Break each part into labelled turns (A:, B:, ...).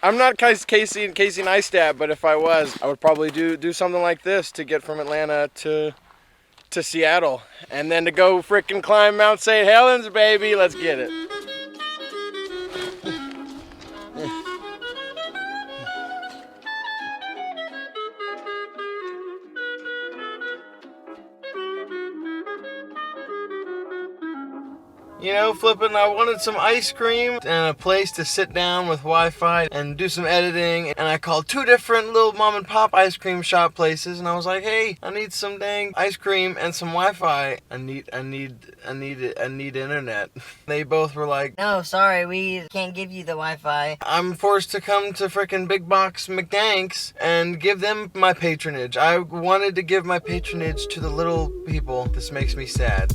A: I'm not Casey Neistat, but if I was, I would probably do something like this to get from Atlanta to Seattle, and then to go frickin' climb Mount St. Helens, baby. Let's get it. You know, flipping, I wanted some ice cream and a place to sit down with Wi-Fi and do some editing. And I called 2 different little mom and pop ice cream shop places. And I was like, hey, I need some dang ice cream and some Wi-Fi. I need internet. They both were like,
B: no, sorry, we can't give you the Wi-Fi.
A: I'm forced to come to frickin' Big Box McDanks and give them my patronage. I wanted to give my patronage to the little people. This makes me sad.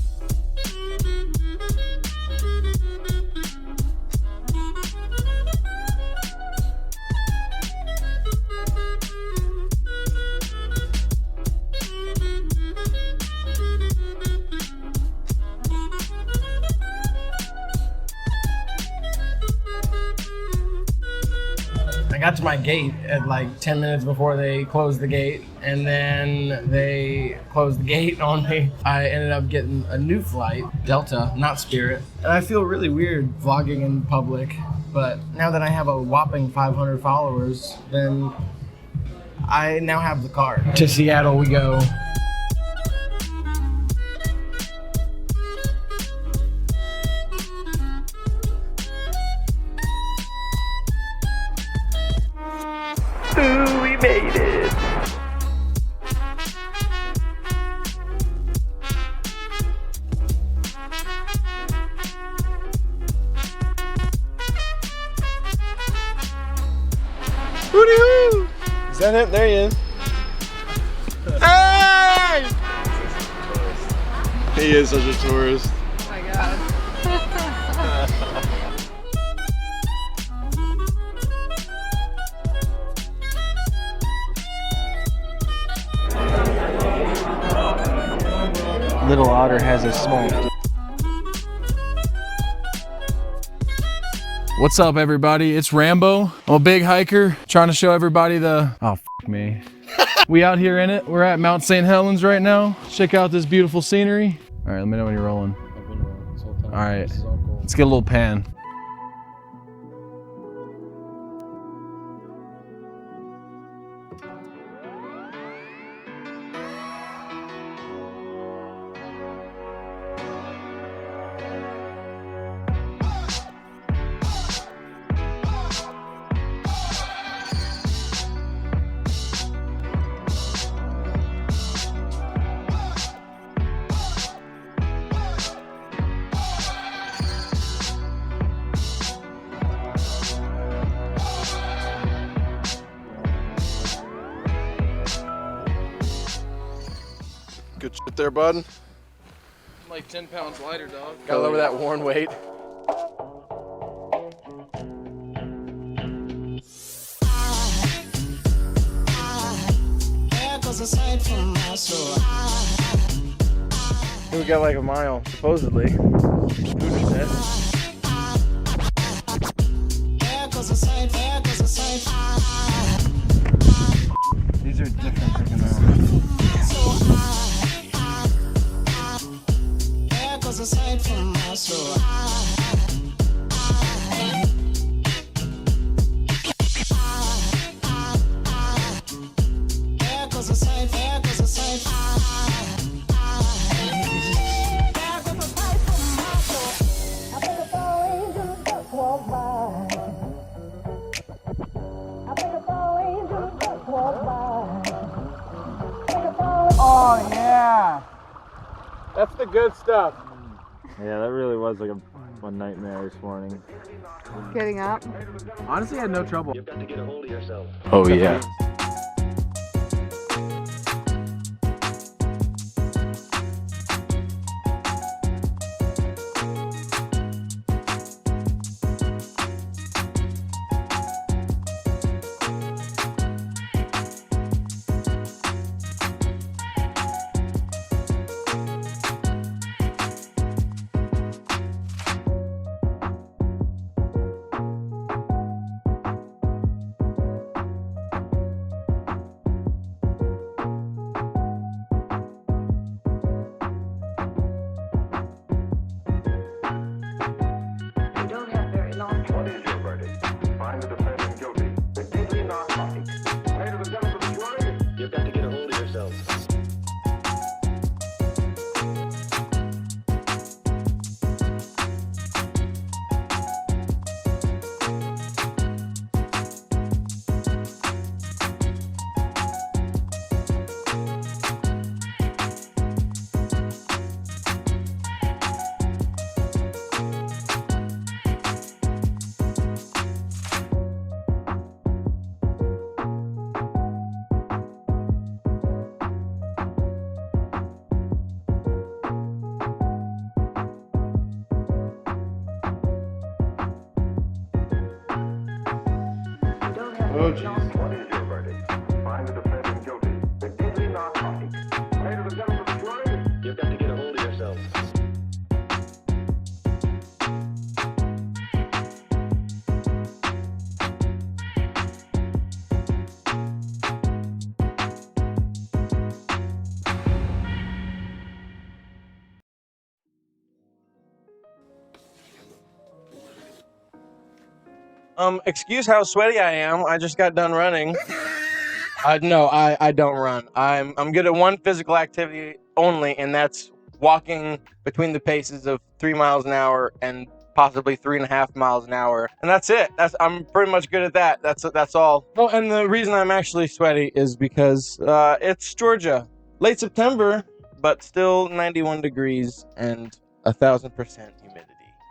A: I got to my gate at like 10 minutes before they closed the gate, and then they closed the gate on me. I ended up getting a new flight, Delta, not Spirit. And I feel really weird vlogging in public, but now that I have a whopping 500 followers, then I now have the card. To Seattle we go. Ooh, we made it. Voodoo! Is that it? There he is. Hey! He is such a tourist.
C: Oh my god.
D: Little otter has a smoke.
E: What's up, everybody? It's Rambo. I'm a big hiker, trying to show everybody the... Oh, f me. We out here in it. We're at Mount St. Helens right now. Check out this beautiful scenery. All right, let me know when you're rolling.
D: I've been rolling this whole time.
E: All right,
D: This is all cool.
E: let's get a little pan.
A: Good shit there, bud.
E: I'm like 10 pounds lighter, dog.
A: Gotta lower that worn weight. We got like a mile, supposedly. Voodoo said.
D: These are different freaking mountains.
A: Oh yeah! That's the good stuff.
D: Yeah, that really was like a nightmare this morning.
C: Getting up.
E: Honestly, I had no trouble.
D: Oh yeah.
E: Oh, jeez.
F: What is your verdict? Find the defendant guilty. Guilty not guilty. Ladies and gentlemen of the jury, you've got to get a hold of yourself.
A: Excuse how sweaty I am. I just got done running. No, I don't run. I'm good at one physical activity only, and that's walking between the paces of 3 miles an hour and possibly 3.5 miles an hour, and that's it. I'm pretty much good at that. That's all. Oh, and the reason I'm actually sweaty is because it's Georgia, late September, but still 91 degrees and 1,000% humidity.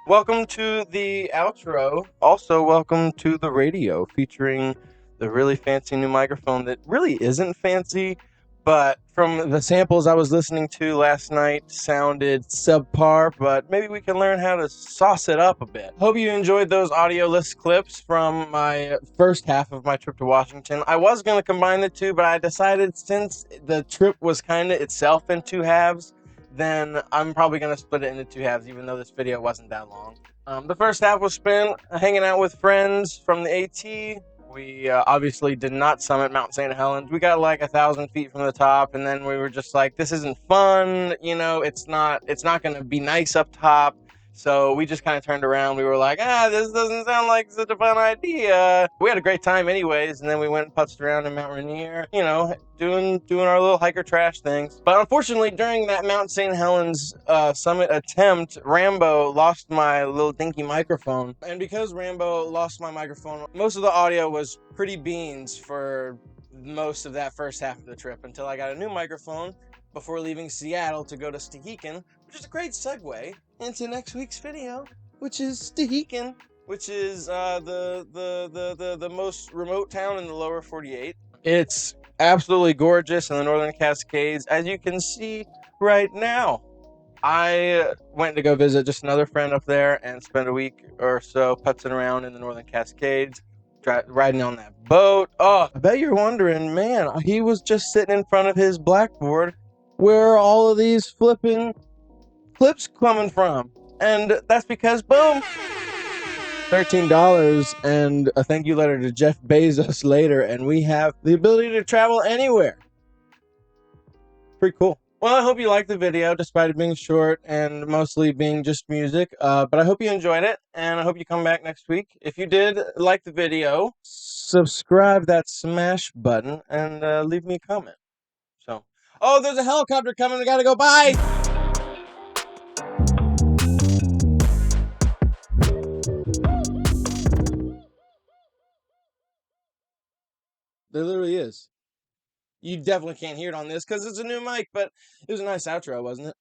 A: Welcome to the outro. Also, welcome to the radio featuring the really fancy new microphone that really isn't fancy, but from the samples I was listening to last night sounded subpar, but maybe we can learn how to sauce it up a bit. Hope you enjoyed those audio list clips from my first half of my trip to Washington. I was going to combine the two, but I decided since the trip was kind of itself in two halves, then I'm probably going to split it into two halves, even though this video wasn't that long. The first half was spent hanging out with friends from the AT. We obviously did not summit Mount St. Helens. We got like 1,000 feet from the top, and then we were just like, this isn't fun, you know, it's not going to be nice up top. So we just kind of turned around. We were like, this doesn't sound like such a fun idea. We had a great time anyways, and then we went and putzed around in Mount Rainier, you know, doing our little hiker trash things. But unfortunately, during that Mount St. Helens summit attempt, Rambo lost my little dinky microphone. And because Rambo lost my microphone, most of the audio was pretty beans for most of that first half of the trip until I got a new microphone before leaving Seattle to go to Stehekin, which is a great segue into next week's video, which is Stehekin, which is the most remote town in the lower 48. It's absolutely gorgeous in the Northern Cascades, as you can see right now. I went to go visit just another friend up there and spend a week or so putzing around in the Northern Cascades, riding on that boat. Oh, I bet you're wondering, man, he was just sitting in front of his blackboard. Where are all of these flipping clips coming from? And that's because, boom, $13 and a thank you letter to Jeff Bezos later, and we have the ability to travel anywhere. Pretty cool. Well, I hope you liked the video, despite it being short and mostly being just music. But I hope you enjoyed it, and I hope you come back next week. If you did like the video, subscribe that smash button and leave me a comment. So, oh, there's a helicopter coming. I gotta go. Bye. There literally is. You definitely can't hear it on this because it's a new mic, but it was a nice outro, wasn't it?